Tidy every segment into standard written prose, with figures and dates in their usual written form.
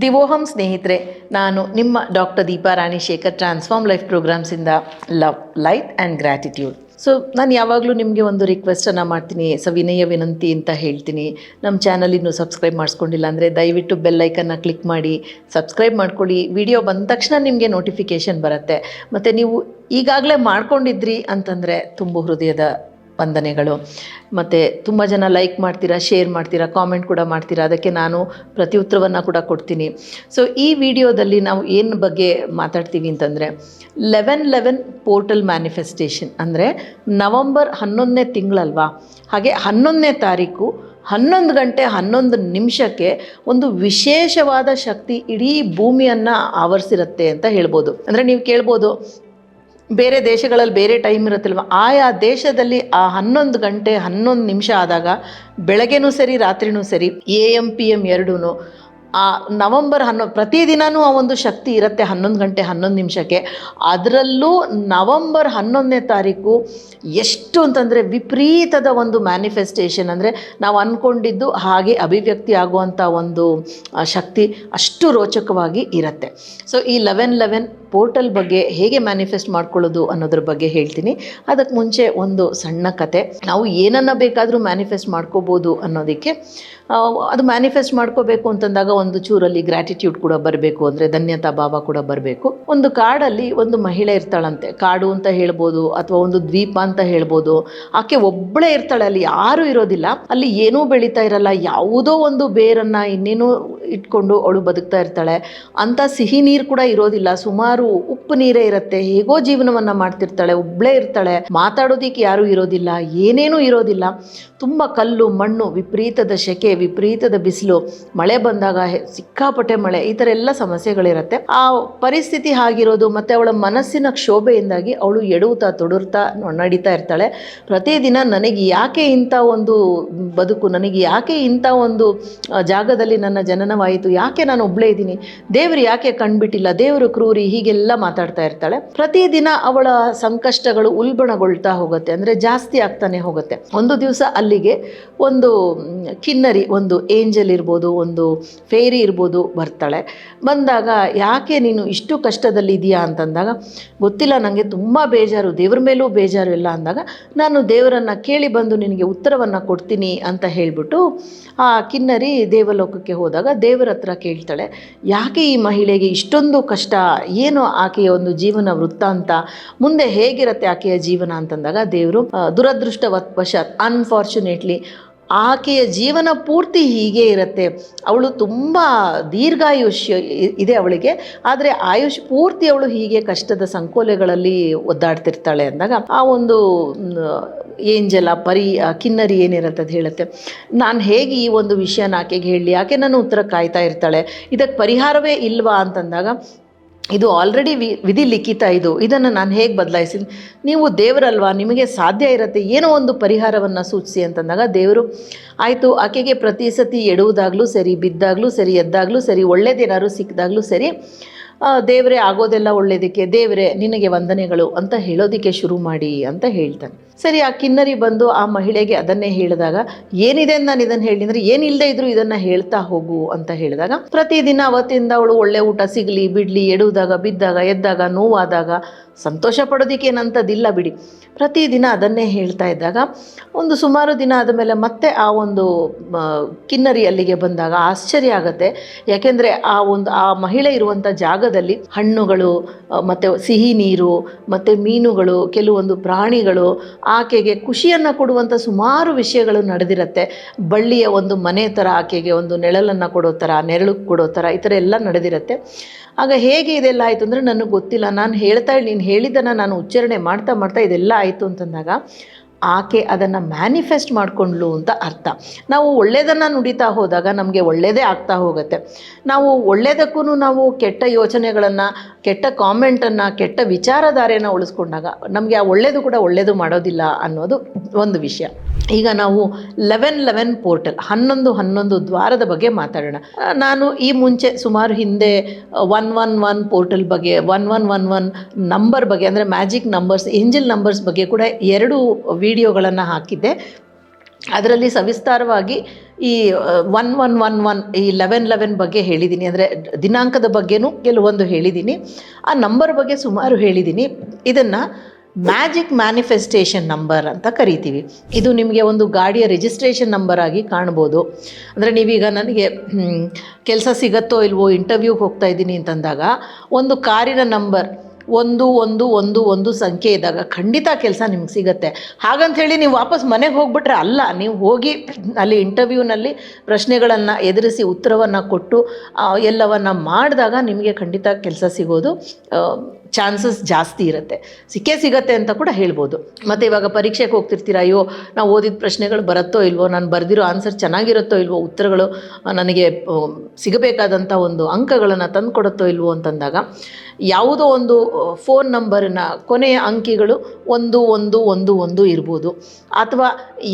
ದಿವೋಹಂ ಸ್ನೇಹಿತರೆ, ನಾನು ನಿಮ್ಮ doctor Deepa Rani Shekhar, transform life ಪ್ರೋಗ್ರಾಮ್ಸಿಂದ love, light and gratitude. So ನಾನು ಯಾವಾಗಲೂ ನಿಮಗೆ ಒಂದು ರಿಕ್ವೆಸ್ಟನ್ನು ಮಾಡ್ತೀನಿ, ಸವಿನಯ ವಿನಂತಿ ಅಂತ ಹೇಳ್ತೀನಿ. ನಮ್ಮ ಚಾನಲ್ ಇನ್ನೂ ಸಬ್ಸ್ಕ್ರೈಬ್ ಮಾಡಿಸ್ಕೊಂಡಿಲ್ಲ ಅಂದರೆ ದಯವಿಟ್ಟು ಬೆಲ್ಲೈಕನ್ನ ಕ್ಲಿಕ್ ಮಾಡಿ ಸಬ್ಸ್ಕ್ರೈಬ್ ಮಾಡ್ಕೊಳ್ಳಿ. ವಿಡಿಯೋ ಬಂದ ತಕ್ಷಣ ನಿಮಗೆ ನೋಟಿಫಿಕೇಷನ್ ಬರುತ್ತೆ. ಮತ್ತು ನೀವು ಈಗಾಗಲೇ ಮಾಡ್ಕೊಂಡಿದ್ರಿ ಅಂತಂದರೆ ತುಂಬ ಹೃದಯದ ವಂದನೆಗಳು. ಮತ್ತು ತುಂಬ ಜನ ಲೈಕ್ ಮಾಡ್ತೀರಾ, ಶೇರ್ ಮಾಡ್ತೀರಾ, ಕಾಮೆಂಟ್ ಕೂಡ ಮಾಡ್ತೀರಾ. ಅದಕ್ಕೆ ನಾನು ಪ್ರತ್ಯುತ್ತರವನ್ನು ಕೂಡ ಕೊಡ್ತೀನಿ. ಸೊ ಈ ವಿಡಿಯೋದಲ್ಲಿ ನಾವು ಏನು ಬಗ್ಗೆ ಮಾತಾಡ್ತೀವಿ ಅಂತಂದರೆ 11/11 ಪೋರ್ಟಲ್ ಮ್ಯಾನಿಫೆಸ್ಟೇಷನ್. ಅಂದರೆ ನವಂಬರ್ 11ನೇ ತಿಂಗಳಲ್ವಾ, ಹಾಗೆ 11ನೇ ತಾರೀಕು 11 ಗಂಟೆ 11 ನಿಮಿಷಕ್ಕೆ ಒಂದು ವಿಶೇಷವಾದ ಶಕ್ತಿ ಇಡೀ ಭೂಮಿಯನ್ನು ಆವರಿಸಿರುತ್ತೆ ಅಂತ ಹೇಳ್ಬೋದು. ಅಂದರೆ ನೀವು ಕೇಳ್ಬೋದು, ಬೇರೆ ದೇಶಗಳಲ್ಲಿ ಬೇರೆ ಟೈಮ್ ಇರುತ್ತಲ್ವ, ಆಯಾ ದೇಶದಲ್ಲಿ ಆ 11 ಗಂಟೆ 11 ನಿಮಿಷ ಆದಾಗ ಬೆಳಗ್ಗೆನೂ ಸರಿ ರಾತ್ರಿನೂ ಸರಿ AM PM ಎರಡೂ ಆ ನವಂಬರ್ 11 ಪ್ರತಿದಿನವೂ ಆ ಒಂದು ಶಕ್ತಿ ಇರುತ್ತೆ 11 ಗಂಟೆ 11 ನಿಮಿಷಕ್ಕೆ. ಅದರಲ್ಲೂ ನವಂಬರ್ 11ನೇ ತಾರೀಕು ಎಷ್ಟು ಅಂತಂದರೆ ವಿಪರೀತದ ಒಂದು ಮ್ಯಾನಿಫೆಸ್ಟೇಷನ್. ಅಂದರೆ ನಾವು ಅಂದ್ಕೊಂಡಿದ್ದು ಹಾಗೆ ಅಭಿವ್ಯಕ್ತಿ ಆಗುವಂಥ ಒಂದು ಶಕ್ತಿ ಅಷ್ಟು ರೋಚಕವಾಗಿ ಇರುತ್ತೆ. ಸೊ ಈ 11/11 ಪೋರ್ಟಲ್ ಬಗ್ಗೆ ಹೇಗೆ ಮ್ಯಾನಿಫೆಸ್ಟ್ ಮಾಡ್ಕೊಳ್ಳೋದು ಅನ್ನೋದ್ರ ಬಗ್ಗೆ ಹೇಳ್ತೀನಿ. ಅದಕ್ಕೆ ಮುಂಚೆ ಒಂದು ಸಣ್ಣ ಕತೆ. ನಾವು ಏನನ್ನು ಬೇಕಾದರೂ ಮ್ಯಾನಿಫೆಸ್ಟ್ ಮಾಡ್ಕೋಬೋದು ಅನ್ನೋದಕ್ಕೆ, ಅದು ಮ್ಯಾನಿಫೆಸ್ಟ್ ಮಾಡ್ಕೋಬೇಕು ಅಂತಂದಾಗ ಒಂದು ಚೂರಲ್ಲಿ ಗ್ರ್ಯಾಟಿಟ್ಯೂಡ್ ಕೂಡ ಬರಬೇಕು, ಅಂದರೆ ಧನ್ಯತಾ ಭಾವ ಕೂಡ ಬರಬೇಕು. ಒಂದು ಕಾಡಲ್ಲಿ ಒಂದು ಮಹಿಳೆ ಇರ್ತಾಳಂತೆ. ಕಾಡು ಅಂತ ಹೇಳ್ಬೋದು ಅಥವಾ ಒಂದು ದ್ವೀಪ ಅಂತ ಹೇಳ್ಬೋದು. ಆಕೆ ಒಬ್ಬಳೇ ಇರ್ತಾಳೆ, ಅಲ್ಲಿ ಯಾರೂ ಇರೋದಿಲ್ಲ, ಅಲ್ಲಿ ಏನೂ ಬೆಳೀತಾ ಇರಲ್ಲ, ಯಾವುದೋ ಒಂದು ಬೇರನ್ನು ಇನ್ನೇನೋ ಇಟ್ಕೊಂಡು ಅವಳು ಬದುಕ್ತಾ ಇರ್ತಾಳೆ. ಅಂಥ ಸಿಹಿ ನೀರು ಕೂಡ ಇರೋದಿಲ್ಲ, ಸುಮಾರು ಉಪ್ಪು ನೀರೇ ಇರುತ್ತೆ. ಹೇಗೋ ಜೀವನವನ್ನು ಮಾಡ್ತಿರ್ತಾಳೆ, ಒಬ್ಬಳೇ ಇರ್ತಾಳೆ, ಮಾತಾಡೋದಿಕ್ಕೆ ಯಾರೂ ಇರೋದಿಲ್ಲ, ಏನೇನೂ ಇರೋದಿಲ್ಲ. ತುಂಬ ಕಲ್ಲು ಮಣ್ಣು, ವಿಪರೀತದ ಸೆಕೆ, ವಿಪರೀತದ ಬಿಸಿಲು, ಮಳೆ ಬಂದಾಗ ಸಿಕ್ಕಾಪಟ್ಟೆ ಮಳೆ, ಈ ಥರ ಎಲ್ಲ ಸಮಸ್ಯೆಗಳಿರುತ್ತೆ. ಆ ಪರಿಸ್ಥಿತಿ ಆಗಿರೋದು ಮತ್ತು ಅವಳ ಮನಸ್ಸಿನ ಕ್ಷೋಭೆಯಿಂದಾಗಿ ಅವಳು ಎಡುತ್ತಾ ತೊಡರ್ತಾ ನಡೀತಾ ಇರ್ತಾಳೆ. ಪ್ರತಿದಿನ ನನಗೆ ಯಾಕೆ ಇಂಥ ಒಂದು ಬದುಕು, ನನಗೆ ಯಾಕೆ ಇಂಥ ಒಂದು ಜಾಗದಲ್ಲಿ ನನ್ನ ಜನನವಾಯಿತು, ಯಾಕೆ ನಾನು ಒಬ್ಬಳೇ ಇದ್ದೀನಿ, ದೇವರು ಯಾಕೆ ಕಂಡುಬಿಟ್ಟಿಲ್ಲ, ದೇವರು ಕ್ರೂರಿ, ಹೀಗೆಲ್ಲ ಮಾತಾಡ್ತಾ ಇರ್ತಾಳೆ. ಪ್ರತಿದಿನ ಅವಳ ಸಂಕಷ್ಟಗಳು ಉಲ್ಬಣಗೊಳ್ತಾ ಹೋಗುತ್ತೆ, ಅಂದರೆ ಜಾಸ್ತಿ ಆಗ್ತಾನೆ ಹೋಗುತ್ತೆ. ಒಂದು ದಿವಸ ಅಲ್ಲಿಗೆ ಒಂದು ಕಿನ್ನರಿ, ಒಂದು ಏಂಜಲ್ ಇರ್ಬೋದು, ಒಂದು ಫೇರಿ ಇರ್ಬೋದು, ಬರ್ತಾಳೆ. ಬಂದಾಗ ಯಾಕೆ ನೀನು ಇಷ್ಟು ಕಷ್ಟದಲ್ಲಿದೆಯಾ ಅಂತಂದಾಗ, ಗೊತ್ತಿಲ್ಲ, ನನಗೆ ತುಂಬ ಬೇಜಾರು, ದೇವ್ರ ಮೇಲೂ ಬೇಜಾರು ಇಲ್ಲ ಅಂದಾಗ, ನಾನು ದೇವರನ್ನು ಕೇಳಿ ಬಂದು ನಿನಗೆ ಉತ್ತರವನ್ನು ಕೊಡ್ತೀನಿ ಅಂತ ಹೇಳಿಬಿಟ್ಟು ಆ ಕಿನ್ನರಿ ದೇವಲೋಕಕ್ಕೆ ಹೋದಾಗ ದೇವರ ಹತ್ರ ಕೇಳ್ತಾಳೆ, ಯಾಕೆ ಈ ಮಹಿಳೆಗೆ ಇಷ್ಟೊಂದು ಕಷ್ಟ, ಏನು ಆಕೆಯ ಒಂದು ಜೀವನ ವೃತ್ತಾಂತ, ಮುಂದೆ ಹೇಗಿರುತ್ತೆ ಆಕೆಯ ಜೀವನ ಅಂತಂದಾಗ ದೇವರು ದುರದೃಷ್ಟವಶಾತ್ ಅನ್ಫಾರ್ಚುನೇಟ್ಲಿ ಆಕೆಯ ಜೀವನ ಪೂರ್ತಿ ಹೀಗೆ ಇರುತ್ತೆ, ಅವಳು ತುಂಬ ದೀರ್ಘಾಯುಷ್ಯ ಇದೆ ಅವಳಿಗೆ, ಆದರೆ ಆಯುಷ್ ಪೂರ್ತಿ ಅವಳು ಹೀಗೆ ಕಷ್ಟದ ಸಂಕೋಲೆಗಳಲ್ಲಿ ಒದ್ದಾಡ್ತಿರ್ತಾಳೆ ಅಂದಾಗ ಆ ಒಂದು ಏಂಜಲ ಪರಿ ಕಿನ್ನರಿ ಏನಿರುತ್ತೆ ಅದು ಹೇಳುತ್ತೆ, ನಾನು ಹೇಗೆ ಈ ಒಂದು ವಿಷಯನ ಆಕೆಗೆ ಹೇಳಲಿ, ಆಕೆ ನನ್ನ ಉತ್ತರ ಕಾಯ್ತಾ ಇರ್ತಾಳೆ, ಇದಕ್ಕೆ ಪರಿಹಾರವೇ ಇಲ್ವಾ ಅಂತಂದಾಗ, ಇದು ಆಲ್ರೆಡಿ ವಿಧಿ ಲಿಖಿತ, ಇದನ್ನು ನಾನು ಹೇಗೆ ಬದಲಾಯಿಸಿದ್ದೀನಿ, ನೀವು ದೇವರಲ್ವಾ, ನಿಮಗೆ ಸಾಧ್ಯ ಇರುತ್ತೆ, ಏನೋ ಒಂದು ಪರಿಹಾರವನ್ನು ಸೂಚಿಸಿ ಅಂತಂದಾಗ ದೇವರು ಆಯಿತು, ಆಕೆಗೆ ಪ್ರತಿ ಸತಿ ಎಡುವುದಾಗಲೂ ಸರಿ, ಬಿದ್ದಾಗಲೂ ಸರಿ, ಎದ್ದಾಗಲೂ ಸರಿ, ಒಳ್ಳೇದೇನಾದ್ರು ಸಿಕ್ಕಿದಾಗಲೂ ಸರಿ, ದೇವರೇ ಆಗೋದೆಲ್ಲ ಒಳ್ಳೇದಕ್ಕೆ, ದೇವರೇ ನಿನಗೆ ವಂದನೆಗಳು ಅಂತ ಹೇಳೋದಕ್ಕೆ ಶುರು ಮಾಡಿ ಅಂತ ಹೇಳ್ತಾನೆ. ಸರಿ, ಆ ಕಿನ್ನರಿ ಬಂದು ಆ ಮಹಿಳೆಗೆ ಅದನ್ನೇ ಹೇಳಿದಾಗ, ಏನಿದೆ ನಾನು ಇದನ್ನು ಹೇಳಿ ಅಂದರೆ, ಏನಿಲ್ಲದೆ ಇದ್ರೂ ಇದನ್ನು ಹೇಳ್ತಾ ಹೋಗು ಅಂತ ಹೇಳಿದಾಗ, ಪ್ರತಿದಿನ ಅವತ್ತಿಂದ ಅವಳು ಒಳ್ಳೆ ಊಟ ಸಿಗಲಿ ಬಿಡಲಿ, ಎಡುವುದಾಗ ಬಿದ್ದಾಗ ಎದ್ದಾಗ ನೋವಾದಾಗ ಸಂತೋಷ ಪಡೋದಕ್ಕೆ ಏನಂಥದ್ದಿಲ್ಲ ಬಿಡಿ, ಪ್ರತಿದಿನ ಅದನ್ನೇ ಹೇಳ್ತಾ ಇದ್ದಾಗ ಒಂದು ಸುಮಾರು ದಿನ ಆದಮೇಲೆ ಮತ್ತೆ ಆ ಒಂದು ಕಿನ್ನರಿ ಅಲ್ಲಿಗೆ ಬಂದಾಗ ಆಶ್ಚರ್ಯ ಆಗುತ್ತೆ. ಯಾಕೆಂದರೆ ಆ ಮಹಿಳೆ ಇರುವಂಥ ಜಾಗದಲ್ಲಿ ಹಣ್ಣುಗಳು ಮತ್ತು ಸಿಹಿ ನೀರು ಮತ್ತು ಮೀನುಗಳು, ಕೆಲವೊಂದು ಪ್ರಾಣಿಗಳು, ಆಕೆಗೆ ಖುಷಿಯನ್ನು ಕೊಡುವಂಥ ಸುಮಾರು ವಿಷಯಗಳು ನಡೆದಿರುತ್ತೆ. ಬಳ್ಳಿಯ ಒಂದು ಮನೆ ಥರ, ಆಕೆಗೆ ಒಂದು ನೆರಳನ್ನು ಕೊಡೋ ಥರ, ನೆರಳು ಕೊಡೋ ಥರ, ಈ ಥರ ಎಲ್ಲ ನಡೆದಿರುತ್ತೆ. ಆಗ ಹೇಗೆ ಇದೆಲ್ಲ ಆಯಿತು ಅಂದರೆ ನನಗೆ ಗೊತ್ತಿಲ್ಲ, ನಾನು ಹೇಳ್ತಾ ನೀನು ಹೇಳಿದ್ದನ್ನು ನಾನು ಉಚ್ಚಾರಣೆ ಮಾಡ್ತಾ ಮಾಡ್ತಾ ಇದೆಲ್ಲ ಆಯಿತು ಅಂತಂದಾಗ ಆಕೆ ಅದನ್ನು ಮ್ಯಾನಿಫೆಸ್ಟ್ ಮಾಡಿಕೊಂಡ್ಲು ಅಂತ ಅರ್ಥ. ನಾವು ಒಳ್ಳೆಯದನ್ನು ನುಡಿತಾ ಹೋದಾಗ ನಮಗೆ ಒಳ್ಳೆಯದೇ ಆಗ್ತಾ ಹೋಗುತ್ತೆ. ನಾವು ಒಳ್ಳೆಯದಕ್ಕೂ ನಾವು ಕೆಟ್ಟ ಯೋಚನೆಗಳನ್ನು, ಕೆಟ್ಟ ಕಾಮೆಂಟನ್ನು, ಕೆಟ್ಟ ವಿಚಾರಧಾರೆಯನ್ನು ಉಳಿಸ್ಕೊಂಡಾಗ ನಮಗೆ ಆ ಒಳ್ಳೆಯದು ಕೂಡ ಒಳ್ಳೆಯದು ಮಾಡೋದಿಲ್ಲ ಅನ್ನೋದು ಒಂದು ವಿಷಯ. ಈಗ ನಾವು 11/11 ಪೋರ್ಟಲ್ 11/11 ದ್ವಾರದ ಬಗ್ಗೆ ಮಾತಾಡೋಣ. ನಾನು ಈ ಮುಂಚೆ ಸುಮಾರು ಹಿಂದೆ 111 ಪೋರ್ಟಲ್ ಬಗ್ಗೆ, 1111 ನಂಬರ್ ಬಗ್ಗೆ, ಅಂದರೆ ಮ್ಯಾಜಿಕ್ ನಂಬರ್ಸ್, ಏಂಜಲ್ ನಂಬರ್ಸ್ ಬಗ್ಗೆ ಕೂಡ 2 ವಿಡಿಯೋಗಳನ್ನು ಹಾಕಿದ್ದೆ. ಅದರಲ್ಲಿ ಸವಿಸ್ತಾರವಾಗಿ ಈ 1111 ಈ 1111 ಬಗ್ಗೆ ಹೇಳಿದ್ದೀನಿ. ಅಂದರೆ ದಿನಾಂಕದ ಬಗ್ಗೆನೂ ಕೆಲವೊಂದು ಹೇಳಿದ್ದೀನಿ, ಆ ನಂಬರ್ ಬಗ್ಗೆ ಸುಮಾರು ಹೇಳಿದ್ದೀನಿ. ಇದನ್ನು ಮ್ಯಾಜಿಕ್ ಮ್ಯಾನಿಫೆಸ್ಟೇಷನ್ ನಂಬರ್ ಅಂತ ಕರಿತೀವಿ. ಇದು ನಿಮಗೆ ಒಂದು ಗಾಡಿಯ ರಿಜಿಸ್ಟ್ರೇಷನ್ ನಂಬರ್ ಆಗಿ ಕಾಣ್ಬೋದು. ಅಂದರೆ ನೀವೀಗ ನನಗೆ ಕೆಲಸ ಸಿಗತ್ತೋ ಇಲ್ವೋ, ಇಂಟರ್ವ್ಯೂಗೆ ಹೋಗ್ತಾ ಇದ್ದೀನಿ ಅಂತಂದಾಗ ಒಂದು ಕಾರಿನ ನಂಬರ್ 1111 ಸಂಖ್ಯೆ ಇದ್ದಾಗ ಖಂಡಿತ ಕೆಲಸ ನಿಮ್ಗೆ ಸಿಗುತ್ತೆ. ಹಾಗಂಥೇಳಿ ನೀವು ವಾಪಸ್ ಮನೆಗೆ ಹೋಗ್ಬಿಟ್ರೆ ಅಲ್ಲ, ನೀವು ಹೋಗಿ ಅಲ್ಲಿ ಇಂಟರ್ವ್ಯೂನಲ್ಲಿ ಪ್ರಶ್ನೆಗಳನ್ನು ಎದುರಿಸಿ ಉತ್ತರವನ್ನು ಕೊಟ್ಟು ಎಲ್ಲವನ್ನು ಮಾಡಿದಾಗ ನಿಮಗೆ ಖಂಡಿತ ಕೆಲಸ ಸಿಗೋದು ಚಾನ್ಸಸ್ ಜಾಸ್ತಿ ಇರುತ್ತೆ, ಸಿಗತ್ತೆ ಅಂತ ಕೂಡ ಹೇಳ್ಬೋದು. ಮತ್ತು ಇವಾಗ ಪರೀಕ್ಷೆಗೆ ಹೋಗ್ತಿರ್ತೀರ, ಅಯ್ಯೋ ನಾವು ಓದಿದ ಪ್ರಶ್ನೆಗಳು ಬರುತ್ತೋ ಇಲ್ವೋ, ನಾನು ಬರೆದಿರೋ ಆನ್ಸರ್ ಚೆನ್ನಾಗಿರುತ್ತೋ ಇಲ್ವೋ, ಉತ್ತರಗಳು ನನಗೆ ಸಿಗಬೇಕಾದಂಥ ಒಂದು ಅಂಕಗಳನ್ನು ತಂದು ಕೊಡುತ್ತೋ ಇಲ್ವೋ ಅಂತಂದಾಗ ಯಾವುದೋ ಒಂದು ಫೋನ್ ನಂಬರಿನ ಕೊನೆಯ ಅಂಕಿಗಳು 1111 ಇರ್ಬೋದು, ಅಥವಾ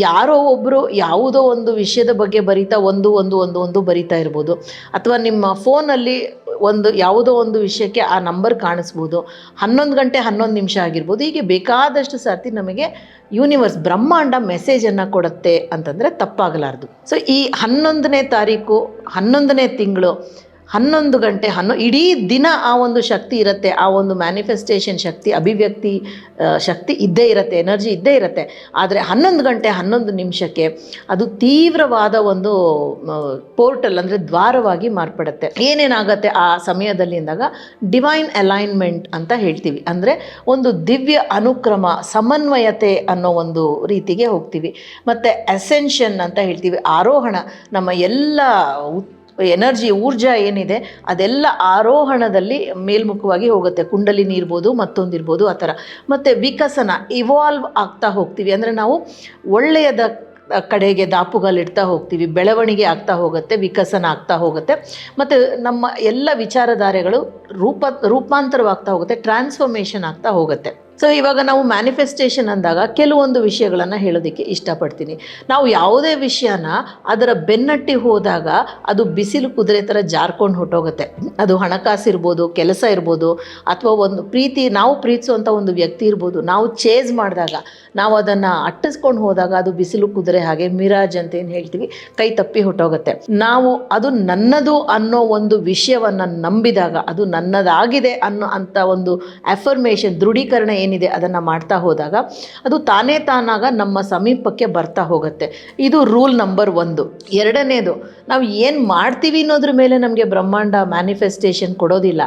ಯಾರೋ ಒಬ್ಬರು ಯಾವುದೋ ಒಂದು ವಿಷಯದ ಬಗ್ಗೆ ಬರೀತಾ 1111 ಬರೀತಾ ಇರ್ಬೋದು, ಅಥವಾ ನಿಮ್ಮ ಫೋನಲ್ಲಿ ಯಾವುದೋ ಒಂದು ವಿಷಯಕ್ಕೆ ಆ ನಂಬರ್ ಕಾಣಿಸ್ಬೋದು. 11 ಗಂಟೆ 11 ನಿಮಿಷ ಆಗಿರ್ಬೋದು. ಹೀಗೆ ಬೇಕಾದಷ್ಟು ಸರ್ತಿ ನಮಗೆ ಯೂನಿವರ್ಸ್ ಬ್ರಹ್ಮಾಂಡ ಮೆಸೇಜನ್ನು ಕೊಡುತ್ತೆ ಅಂತಂದರೆ ತಪ್ಪಾಗಲಾರ್ದು. ಸೊ ಈ 11ನೇ ತಾರೀಕು 11ನೇ ತಿಂಗಳು 11 ಗಂಟೆ ಇಡೀ ದಿನ ಆ ಒಂದು ಶಕ್ತಿ ಇರುತ್ತೆ, ಆ ಒಂದು ಮ್ಯಾನಿಫೆಸ್ಟೇಷನ್ ಶಕ್ತಿ, ಅಭಿವ್ಯಕ್ತಿ ಶಕ್ತಿ ಇದ್ದೇ ಇರುತ್ತೆ, ಎನರ್ಜಿ ಇದ್ದೇ ಇರುತ್ತೆ. ಆದರೆ 11 ಗಂಟೆ 11 ನಿಮಿಷಕ್ಕೆ ಅದು ತೀವ್ರವಾದ ಒಂದು ಪೋರ್ಟಲ್, ಅಂದರೆ ದ್ವಾರವಾಗಿ ಮಾರ್ಪಡುತ್ತೆ. ಏನೇನಾಗುತ್ತೆ ಆ ಸಮಯದಲ್ಲಿ ಅಂದಾಗ ಡಿವೈನ್ ಅಲೈನ್ಮೆಂಟ್ ಅಂತ ಹೇಳ್ತೀವಿ. ಅಂದರೆ ಒಂದು ದಿವ್ಯ ಅನುಕ್ರಮ, ಸಮನ್ವಯತೆ ಅನ್ನೋ ಒಂದು ರೀತಿಗೆ ಹೋಗ್ತೀವಿ. ಮತ್ತು ಅಸೆನ್ಷನ್ ಅಂತ ಹೇಳ್ತೀವಿ, ಆರೋಹಣ. ನಮ್ಮ ಎಲ್ಲ ಎನರ್ಜಿ, ಊರ್ಜಾ ಏನಿದೆ ಅದೆಲ್ಲ ಆರೋಹಣದಲ್ಲಿ ಮೇಲ್ಮುಖವಾಗಿ ಹೋಗುತ್ತೆ. ಕುಂಡಲಿನಿ ಇರ್ಬೋದು, ಮತ್ತೊಂದಿರ್ಬೋದು, ಆ ಥರ. ಮತ್ತು ವಿಕಸನ, ಇವಾಲ್ವ್ ಆಗ್ತಾ ಹೋಗ್ತೀವಿ. ಅಂದರೆ ನಾವು ಒಳ್ಳೆಯದ ಕಡೆಗೆ ದಾಪುಗಾಲಿಡ್ತಾ ಹೋಗ್ತೀವಿ, ಬೆಳವಣಿಗೆ ಆಗ್ತಾ ಹೋಗುತ್ತೆ, ವಿಕಸನ ಆಗ್ತಾ ಹೋಗುತ್ತೆ. ಮತ್ತು ನಮ್ಮ ಎಲ್ಲ ವಿಚಾರಧಾರೆಗಳು ರೂಪಾಂತರವಾಗ್ತಾ ಹೋಗುತ್ತೆ, ಟ್ರಾನ್ಸ್ಫಾರ್ಮೇಷನ್ ಆಗ್ತಾ ಹೋಗುತ್ತೆ. ಸೊ ಇವಾಗ ನಾವು ಮ್ಯಾನಿಫೆಸ್ಟೇಷನ್ ಅಂದಾಗ ಕೆಲವೊಂದು ವಿಷಯಗಳನ್ನು ಹೇಳೋದಕ್ಕೆ ಇಷ್ಟಪಡ್ತೀನಿ. ನಾವು ಯಾವುದೇ ವಿಷಯನ ಅದರ ಬೆನ್ನಟ್ಟಿ ಹೋದಾಗ ಅದು ಬಿಸಿಲು ಕುದುರೆ ಥರ ಜಾರ್ಕೊಂಡು ಹೊಟ್ಟೋಗುತ್ತೆ. ಅದು ಹಣಕಾಸು ಇರ್ಬೋದು, ಕೆಲಸ ಇರ್ಬೋದು, ಅಥವಾ ಒಂದು ನಾವು ಪ್ರೀತಿಸುವಂಥ ಒಂದು ವ್ಯಕ್ತಿ ಇರ್ಬೋದು. ನಾವು ಚೇಸ್ ಮಾಡಿದಾಗ, ನಾವು ಅದನ್ನು ಅಟ್ಟಿಸ್ಕೊಂಡು ಹೋದಾಗ ಅದು ಬಿಸಿಲು ಕುದುರೆ ಹಾಗೆ ಮಿರಾಜ್ ಅಂತ ಏನು ಹೇಳ್ತೀವಿ, ಕೈ ತಪ್ಪಿ ಹೊಟ್ಟೋಗುತ್ತೆ. ನಾವು ಅದು ನನ್ನದು ಅನ್ನೋ ಒಂದು ವಿಷಯವನ್ನು ನಂಬಿದಾಗ, ಅದು ನನ್ನದಾಗಿದೆ ಅಂಥ ಒಂದು ಅಫರ್ಮೇಷನ್, ದೃಢೀಕರಣ ಏನಿದೆ ಅದನ್ನು ಮಾಡ್ತಾ ಹೋದಾಗ ಅದು ತಾನೇ ತಾನಾಗ ನಮ್ಮ ಸಮೀಪಕ್ಕೆ ಬರ್ತಾ ಹೋಗುತ್ತೆ. ಇದು ರೂಲ್ ನಂಬರ್ 1. ಎರಡನೇದು, ನಾವು ಏನು ಮಾಡ್ತೀವಿ ಅನ್ನೋದ್ರ ಮೇಲೆ ನಮಗೆ ಬ್ರಹ್ಮಾಂಡ ಮ್ಯಾನಿಫೆಸ್ಟೇಷನ್ ಕೊಡೋದಿಲ್ಲ.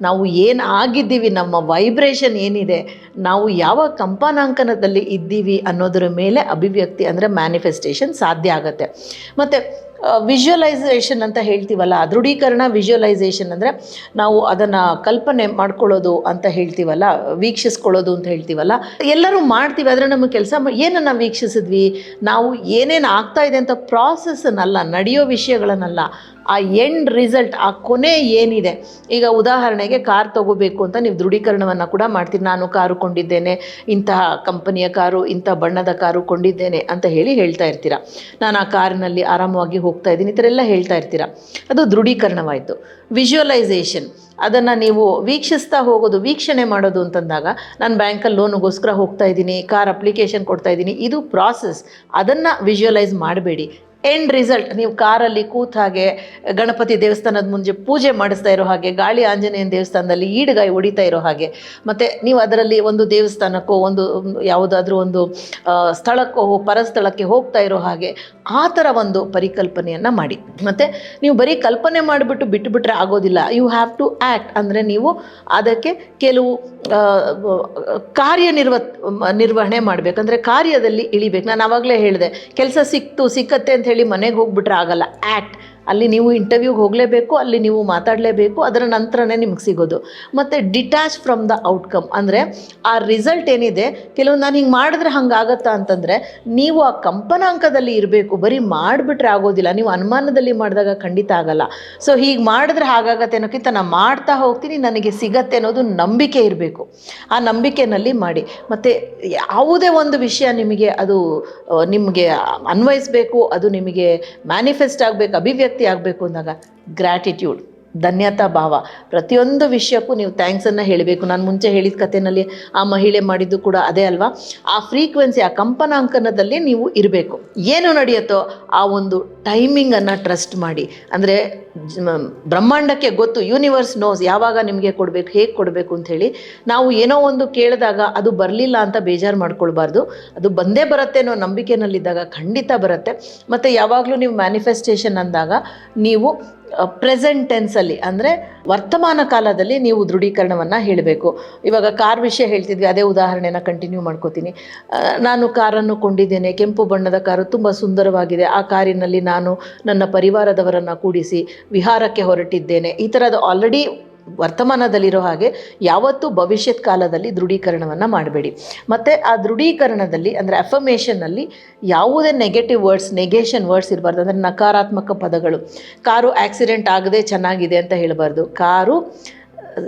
ನಾವು ಏನು ಆಗಿದ್ದೀವಿ, ನಮ್ಮ ವೈಬ್ರೇಷನ್ ಏನಿದೆ, ನಾವು ಯಾವ ಕಂಪನಾಂಕನದಲ್ಲಿ ಇದ್ದೀವಿ ಅನ್ನೋದ್ರ ಮೇಲೆ ಅಭಿವ್ಯಕ್ತಿ ಅಂದರೆ ಮ್ಯಾನಿಫೆಸ್ಟೇಷನ್ ಸಾಧ್ಯ ಆಗುತ್ತೆ. ಮತ್ತು ವಿಜುವಲೈಸೇಷನ್ ಅಂತ ಹೇಳ್ತೀವಲ್ಲ, ದೃಢೀಕರಣ, ವಿಜುವಲೈಸೇಷನ್ ಅಂದರೆ ನಾವು ಅದನ್ನು ಕಲ್ಪನೆ ಮಾಡ್ಕೊಳ್ಳೋದು ಅಂತ ಹೇಳ್ತೀವಲ್ಲ, ವೀಕ್ಷಿಸ್ಕೊಳ್ಳೋದು ಅಂತ ಹೇಳ್ತೀವಲ್ಲ, ಎಲ್ಲರೂ ಮಾಡ್ತೀವಿ. ಆದರೆ ನಮ್ಮ ಕೆಲಸ ಏನನ್ನು ವೀಕ್ಷಿಸಿದ್ವಿ, ನಾವು ಏನೇನು ಆಗ್ತಾ ಇದೆ ಅಂತ ಪ್ರಾಸೆಸ್ಸನ್ನಲ್ಲ, ನಡೆಯೋ ವಿಷಯಗಳನ್ನಲ್ಲ, ಆ ಎಂಡ್ ರಿಸಲ್ಟ್, ಆ ಕೊನೆ ಏನಿದೆ. ಈಗ ಉದಾಹರಣೆಗೆ ಕಾರ್ ತೊಗೋಬೇಕು ಅಂತ ನೀವು ದೃಢೀಕರಣವನ್ನು ಕೂಡ ಮಾಡ್ತೀರಿ. ನಾನು ಕಾರು ಕೊಂಡಿದ್ದೇನೆ, ಇಂತಹ ಕಂಪನಿಯ ಕಾರು, ಇಂಥ ಬಣ್ಣದ ಕಾರು ಕೊಂಡಿದ್ದೇನೆ ಅಂತ ಹೇಳ್ತಾ ಇರ್ತೀರ. ನಾನು ಆ ಕಾರಿನಲ್ಲಿ ಆರಾಮವಾಗಿ ಹೋಗ್ತಾ ಇದ್ದೀನಿ, ಈ ಥರ ಎಲ್ಲ ಹೇಳ್ತಾ ಇರ್ತೀರ. ಅದು ದೃಢೀಕರಣವಾಯಿತು. ವಿಜುವಲೈಸೇಷನ್, ಅದನ್ನು ನೀವು ವೀಕ್ಷಿಸ್ತಾ ಹೋಗೋದು, ವೀಕ್ಷಣೆ ಮಾಡೋದು ಅಂತಂದಾಗ, ನಾನು ಬ್ಯಾಂಕಲ್ಲಿ ಲೋನಿಗೋಸ್ಕರ ಹೋಗ್ತಾ ಇದ್ದೀನಿ, ಕಾರ್ ಅಪ್ಲಿಕೇಶನ್ ಕೊಡ್ತಾ ಇದ್ದೀನಿ, ಇದು ಪ್ರಾಸೆಸ್. ಅದನ್ನು ವಿಜುವಲೈಸ್ ಮಾಡಬೇಡಿ. ಎಂಡ್ ರಿಸಲ್ಟ್, ನೀವು ಕಾರಲ್ಲಿ ಕೂತ ಹಾಗೆ, ಗಣಪತಿ ದೇವಸ್ಥಾನದ ಮುಂಚೆ ಪೂಜೆ ಮಾಡಿಸ್ತಾ ಇರೋ ಹಾಗೆ, ಗಾಳಿ ಆಂಜನೇಯನ ದೇವಸ್ಥಾನದಲ್ಲಿ ಈಡುಗಾಯಿ ಹೊಡಿತಾ ಇರೋ ಹಾಗೆ, ಮತ್ತು ನೀವು ಅದರಲ್ಲಿ ಒಂದು ದೇವಸ್ಥಾನಕ್ಕೋ ಒಂದು ಯಾವುದಾದ್ರೂ ಒಂದು ಸ್ಥಳಕ್ಕೋ ಪರಸ್ಥಳಕ್ಕೆ ಹೋಗ್ತಾ ಇರೋ ಹಾಗೆ, ಆ ಥರ ಒಂದು ಪರಿಕಲ್ಪನೆಯನ್ನು ಮಾಡಿ. ಮತ್ತು ನೀವು ಬರೀ ಕಲ್ಪನೆ ಮಾಡಿಬಿಟ್ಟು ಬಿಟ್ಟುಬಿಟ್ರೆ ಆಗೋದಿಲ್ಲ. You have to act. ಅಂದರೆ ನೀವು ಅದಕ್ಕೆ ಕೆಲವು ನಿರ್ವಹಣೆ ಮಾಡಬೇಕಂದ್ರೆ ಕಾರ್ಯದಲ್ಲಿ ಇಳಿಬೇಕು. ನಾನು ಆವಾಗಲೇ ಹೇಳಿದೆ, ಕೆಲಸ ಸಿಕ್ಕತ್ತೆ ಅಂತ ಹೇಳಿ ಮನೆಗೆ ಹೋಗ್ಬಿಟ್ರೆ ಆಗಲ್ಲ. ಆ್ಯಕ್ಟ್. ಅಲ್ಲಿ ನೀವು ಇಂಟರ್ವ್ಯೂಗೆ ಹೋಗಲೇಬೇಕು, ಅಲ್ಲಿ ನೀವು ಮಾತಾಡಲೇಬೇಕು, ಅದರ ನಂತರನೇ ನಿಮ್ಗೆ ಸಿಗೋದು. ಮತ್ತು ಡಿಟ್ಯಾಚ್ ಫ್ರಮ್ ದ ಔಟ್ಕಮ್, ಅಂದರೆ ಆ ರಿಸಲ್ಟ್ ಏನಿದೆ, ಕೆಲವೊಂದು ನಾನು ಹಿಂಗೆ ಮಾಡಿದ್ರೆ ಹಂಗಾಗತ್ತಾ ಅಂತಂದರೆ ನೀವು ಆ ಕಂಪನಾಂಕದಲ್ಲಿ ಇರಬೇಕು. ಬರೀ ಮಾಡಿಬಿಟ್ರೆ ಆಗೋದಿಲ್ಲ. ನೀವು ಅನುಮಾನದಲ್ಲಿ ಮಾಡಿದಾಗ ಖಂಡಿತ ಆಗಲ್ಲ. ಸೊ ಹೀಗೆ ಮಾಡಿದ್ರೆ ಹಾಗಾಗತ್ತೆ ಅನ್ನೋಕ್ಕಿಂತ ನಾನು ಮಾಡ್ತಾ ಹೋಗ್ತೀನಿ, ನನಗೆ ಸಿಗತ್ತೆ ಅನ್ನೋದು ನಂಬಿಕೆ ಇರಬೇಕು. ಆ ನಂಬಿಕೆಯಲ್ಲಿ ಮಾಡಿ. ಮತ್ತು ಯಾವುದೇ ಒಂದು ವಿಷಯ ನಿಮಗೆ ಅದು ನಿಮಗೆ ಅನ್ವಯಿಸಬೇಕು, ಅದು ನಿಮಗೆ ಮ್ಯಾನಿಫೆಸ್ಟ್ ಆಗಬೇಕು, ಅಭಿವ್ಯಕ್ತಿ ಆಗಬೇಕು ಅಂದಾಗ ಗ್ರ್ಯಾಟಿಟ್ಯೂಡ್, ಧನ್ಯತಾ ಭಾವ, ಪ್ರತಿಯೊಂದು ವಿಷಯಕ್ಕೂ ನೀವು ಥ್ಯಾಂಕ್ಸನ್ನು ಹೇಳಬೇಕು. ನಾನು ಮುಂಚೆ ಹೇಳಿದ ಕಥೆನಲ್ಲಿ ಆ ಮಹಿಳೆ ಮಾಡಿದ್ದು ಕೂಡ ಅದೇ ಅಲ್ವಾ. ಆ ಫ್ರೀಕ್ವೆನ್ಸಿ, ಆ ಕಂಪನಾಂಕನದಲ್ಲಿ ನೀವು ಇರಬೇಕು. ಏನು ನಡೆಯುತ್ತೋ ಆ ಒಂದು ಟೈಮಿಂಗನ್ನು ಟ್ರಸ್ಟ್ ಮಾಡಿ. ಅಂದರೆ ಬ್ರಹ್ಮಾಂಡಕ್ಕೆ ಗೊತ್ತು, ಯೂನಿವರ್ಸ್ ನೋಸ್ ಯಾವಾಗ ನಿಮಗೆ ಕೊಡಬೇಕು, ಹೇಗೆ ಕೊಡಬೇಕು ಅಂಥೇಳಿ. ನಾವು ಏನೋ ಒಂದು ಕೇಳಿದಾಗ ಅದು ಬರಲಿಲ್ಲ ಅಂತ ಬೇಜಾರು ಮಾಡ್ಕೊಳ್ಬಾರ್ದು. ಅದು ಬಂದೇ ಬರುತ್ತೆ ಅನ್ನೋ ನಂಬಿಕೆಯಲ್ಲಿದ್ದಾಗ ಖಂಡಿತ ಬರುತ್ತೆ. ಮತ್ತು ಯಾವಾಗಲೂ ನೀವು ಮ್ಯಾನಿಫೆಸ್ಟೇಷನ್ ಅಂದಾಗ ನೀವು ಪ್ರೆಸೆಂಟ್ ಟೆನ್ಸಲ್ಲಿ, ಅಂದರೆ ವರ್ತಮಾನ ಕಾಲದಲ್ಲಿ ನೀವು ದೃಢೀಕರಣವನ್ನು ಹೇಳಬೇಕು. ಇವಾಗ ಕಾರ್ ವಿಷಯ ಹೇಳ್ತಿದ್ವಿ, ಅದೇ ಉದಾಹರಣೆನ ಕಂಟಿನ್ಯೂ ಮಾಡ್ಕೋತೀನಿ. ನಾನು ಕಾರನ್ನು ಕೊಂಡಿದ್ದೇನೆ, ಕೆಂಪು ಬಣ್ಣದ ಕಾರು ತುಂಬ ಸುಂದರವಾಗಿದೆ. ಆ ಕಾರಿನಲ್ಲಿ ನಾನು ನನ್ನ ಪರಿವಾರದವರನ್ನು ಕೂಡಿಸಿ ವಿಹಾರಕ್ಕೆ ಹೊರಟಿದ್ದೇನೆ. ಈ ಥರದ ಆಲ್ರೆಡಿ ವರ್ತಮಾನದಲ್ಲಿರೋ ಹಾಗೆ ಯಾವತ್ತೂ ಭವಿಷ್ಯತ್ ಕಾಲದಲ್ಲಿ ದೃಢೀಕರಣವನ್ನು ಮಾಡಬೇಡಿ. ಮತ್ತು ಆ ದೃಢೀಕರಣದಲ್ಲಿ ಅಂದರೆ ಅಫರ್ಮೇಷನ್ನಲ್ಲಿ ಯಾವುದೇ ನೆಗೆಟಿವ್ ವರ್ಡ್ಸ್, ನೆಗೇಷನ್ ವರ್ಡ್ಸ್ ಇರಬಾರ್ದು. ಅಂದರೆ ನಕಾರಾತ್ಮಕ ಪದಗಳು. ಕಾರು ಆಕ್ಸಿಡೆಂಟ್ ಆಗದೆ ಚೆನ್ನಾಗಿದೆ ಅಂತ ಹೇಳಬಾರ್ದು. ಕಾರು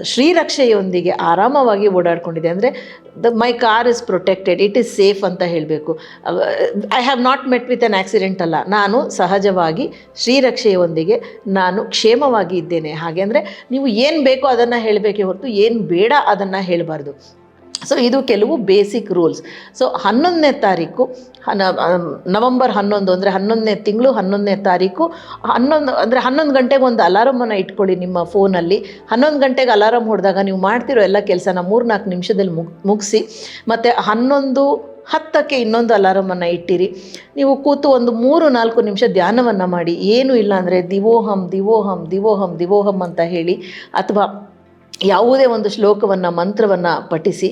ಶ್ರೀರಕ್ಷೆಯೊಂದಿಗೆ ಆರಾಮವಾಗಿ ಓಡಾಡ್ಕೊಂಡಿದೆ, ಅಂದರೆ my car is protected, it is safe ಅಂತ ಹೇಳಬೇಕು. I have not met with an accident ಅಲ್ಲ, ನಾನು ಸಹಜವಾಗಿ ಶ್ರೀರಕ್ಷೆಯೊಂದಿಗೆ ನಾನು ಕ್ಷೇಮವಾಗಿ ಇದ್ದೇನೆ. ಹಾಗೆ ಅಂದರೆ ನೀವು ಏನು ಬೇಕೋ ಅದನ್ನು ಹೇಳಬೇಕೇ ಹೊರತು ಏನು ಬೇಡ ಅದನ್ನು ಹೇಳಬಾರ್ದು. ಸೊ ಇದು ಕೆಲವು ಬೇಸಿಕ್ ರೂಲ್ಸ್. ಸೊ 11ನೇ ತಾರೀಕು ನವಂಬರ್ 11 ಅಂದರೆ 11ನೇ ತಿಂಗಳು 11ನೇ ತಾರೀಕು 11 ಗಂಟೆಗೆ ಒಂದು ಅಲಾರಮನ್ನು ಇಟ್ಕೊಳ್ಳಿ ನಿಮ್ಮ ಫೋನಲ್ಲಿ. 11 ಗಂಟೆಗೆ ಅಲಾರಮ್ ಹೊಡೆದಾಗ ನೀವು ಮಾಡ್ತಿರೋ ಎಲ್ಲ ಕೆಲಸನ 3-4 ನಿಮಿಷದಲ್ಲಿ ಮುಗಿಸಿ. ಮತ್ತು 11:10ಕ್ಕೆ ಇನ್ನೊಂದು ಅಲಾರಮನ್ನು ಇಟ್ಟಿರಿ. ನೀವು ಕೂತು ಒಂದು 3-4 ನಿಮಿಷ ಧ್ಯಾನವನ್ನು ಮಾಡಿ. ಏನೂ ಇಲ್ಲ ಅಂದರೆ ದಿವೋಹಂ ದಿವೋಹಂ ದಿವೋಹಂ ದಿವೋಹಂ ಅಂತ ಹೇಳಿ, ಅಥವಾ ಯಾವುದೇ ಒಂದು ಶ್ಲೋಕವನ್ನು, ಮಂತ್ರವನ್ನು ಪಠಿಸಿ.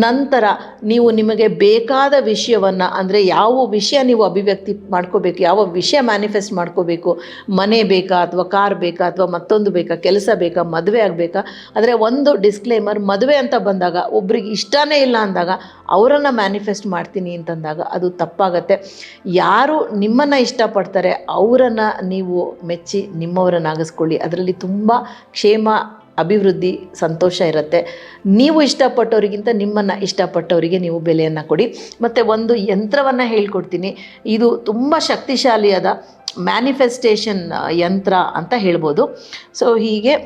ನಂತರ ನೀವು ನಿಮಗೆ ಬೇಕಾದ ವಿಷಯವನ್ನು, ಅಂದರೆ ಯಾವ ವಿಷಯ ನೀವು ಅಭಿವ್ಯಕ್ತಿ ಮಾಡ್ಕೋಬೇಕು, ಯಾವ ವಿಷಯ ಮ್ಯಾನಿಫೆಸ್ಟ್ ಮಾಡ್ಕೋಬೇಕು, ಮನೆ ಬೇಕಾ ಅಥವಾ ಕಾರ್ ಬೇಕಾ ಅಥವಾ ಮತ್ತೊಂದು ಬೇಕಾ, ಕೆಲಸ ಬೇಕಾ, ಮದುವೆ ಆಗಬೇಕಾ. ಆದರೆ ಒಂದು ಡಿಸ್ಕ್ಲೇಮರ್, ಮದುವೆ ಅಂತ ಬಂದಾಗ ಒಬ್ರಿಗೆ ಇಷ್ಟನೇ ಇಲ್ಲ ಅಂದಾಗ ಅವರನ್ನು ಮ್ಯಾನಿಫೆಸ್ಟ್ ಮಾಡ್ತೀನಿ ಅಂತಂದಾಗ ಅದು ತಪ್ಪಾಗತ್ತೆ. ಯಾರು ನಿಮ್ಮನ್ನು ಇಷ್ಟಪಡ್ತಾರೆ ಅವರನ್ನು ನೀವು ಮೆಚ್ಚಿ ನಿಮ್ಮವರನ್ನಾಗಿಸ್ಕೊಳ್ಳಿ. ಅದರಲ್ಲಿ ತುಂಬ ಕ್ಷೇಮ, ಅಭಿವೃದ್ಧಿ, ಸಂತೋಷ ಇರುತ್ತೆ. ನೀವು ಇಷ್ಟಪಟ್ಟವರಿಗಿಂತ ನಿಮ್ಮನ್ನು ಇಷ್ಟಪಟ್ಟವರಿಗೆ ನೀವು ಬೆಲೆಯನ್ನು ಕೊಡಿ. ಮತ್ತು ಒಂದು ಯಂತ್ರವನ್ನು ಹೇಳ್ಕೊಡ್ತೀನಿ, ಇದು ತುಂಬ ಶಕ್ತಿಶಾಲಿಯಾದ ಮ್ಯಾನಿಫೆಸ್ಟೇಷನ್ ಯಂತ್ರ ಅಂತ ಹೇಳ್ಬೋದು. ಸೊ ಹೀಗೆ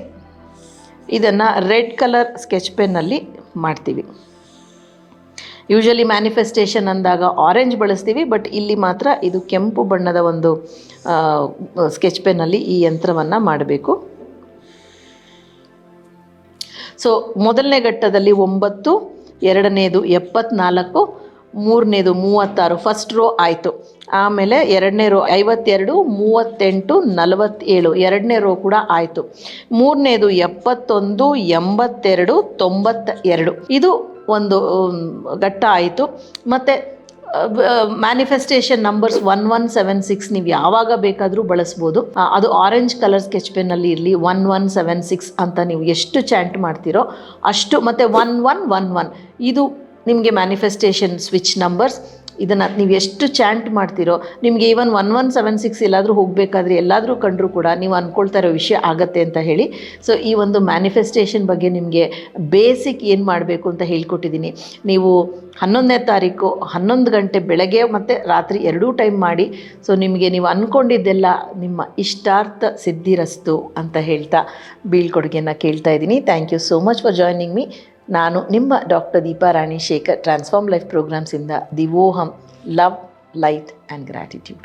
ಇದನ್ನು ರೆಡ್ ಕಲರ್ ಸ್ಕೆಚ್ ಪೆನ್ನಲ್ಲಿ ಮಾಡ್ತೀವಿ. ಯೂಶಲಿ ಮ್ಯಾನಿಫೆಸ್ಟೇಷನ್ ಅಂದಾಗ ಆರೆಂಜ್ ಬಳಸ್ತೀವಿ, ಬಟ್ ಇಲ್ಲಿ ಮಾತ್ರ ಇದು ಕೆಂಪು ಬಣ್ಣದ ಒಂದು ಸ್ಕೆಚ್ ಪೆನ್ನಲ್ಲಿ ಈ ಯಂತ್ರವನ್ನು ಮಾಡಬೇಕು. ಸೊ ಮೊದಲನೇ ಘಟ್ಟದಲ್ಲಿ 9, ಎರಡನೇದು 74, ಮೂರನೇದು 36, ಫಸ್ಟ್ ರೋ ಆಯಿತು. ಆಮೇಲೆ ಎರಡನೇ ರೋ 52, 38, 47, ಎರಡನೇ ರೋ ಕೂಡ ಆಯಿತು. ಮೂರನೇದು 71, 82, 92, ಇದು ಒಂದು ಘಟ್ಟ ಆಯಿತು. ಮತ್ತು ಮ್ಯಾನಿಫೆಸ್ಟೇಷನ್ ನಂಬರ್ಸ್ 1176 ನೀವು ಯಾವಾಗ ಬೇಕಾದರೂ ಬಳಸ್ಬೋದು. ಅದು ಆರೆಂಜ್ ಕಲರ್ ಸ್ಕೆಚ್ ಪೆನ್ನಲ್ಲಿ ಇರಲಿ. 1176 ಅಂತ ನೀವು ಎಷ್ಟು ಚಾಂಟ್ ಮಾಡ್ತೀರೋ ಅಷ್ಟು. ಮತ್ತು 1111 ಇದು ನಿಮಗೆ ಮ್ಯಾನಿಫೆಸ್ಟೇಷನ್ ಸ್ವಿಚ್ ನಂಬರ್ಸ್. ಇದನ್ನು ನೀವು ಎಷ್ಟು ಚಾಂಟ್ ಮಾಡ್ತೀರೋ, ನಿಮಗೆ ಈವನ್ 1176 ಎಲ್ಲಾದರೂ ಹೋಗಬೇಕಾದ್ರೆ ಎಲ್ಲಾದರೂ ಕಂಡರೂ ಕೂಡ ನೀವು ಅಂದ್ಕೊಳ್ತಾ ಇರೋ ವಿಷಯ ಆಗತ್ತೆ ಅಂತ ಹೇಳಿ. ಸೊ ಈ ಒಂದು ಮ್ಯಾನಿಫೆಸ್ಟೇಷನ್ ಬಗ್ಗೆ ನಿಮಗೆ ಬೇಸಿಕ್ ಏನು ಮಾಡಬೇಕು ಅಂತ ಹೇಳ್ಕೊಟ್ಟಿದ್ದೀನಿ. ನೀವು 11ನೇ ತಾರೀಕು 11 ಗಂಟೆ ಬೆಳಗ್ಗೆ ಮತ್ತು ರಾತ್ರಿ ಎರಡೂ ಟೈಮ್ ಮಾಡಿ. ಸೊ ನಿಮಗೆ ನೀವು ಅಂದ್ಕೊಂಡಿದ್ದೆಲ್ಲ ನಿಮ್ಮ ಇಷ್ಟಾರ್ಥ ಸಿದ್ಧಿರಸ್ತು ಅಂತ ಹೇಳ್ತಾ ಬೀಳ್ಕೊಡುಗೆಯನ್ನು ಕೇಳ್ತಾ ಇದ್ದೀನಿ. Thank you so much for joining me. ನಾನು ನಿಮ್ಮ doctor Deepa Rani Shekhar, transform life ಪ್ರೋಗ್ರಾಮ್ಸಿಂದ ದಿವೋಹಂ, ಲವ್, ಲೈಟ್ ಆ್ಯಂಡ್ ಗ್ರ್ಯಾಟಿಟ್ಯೂಡ್.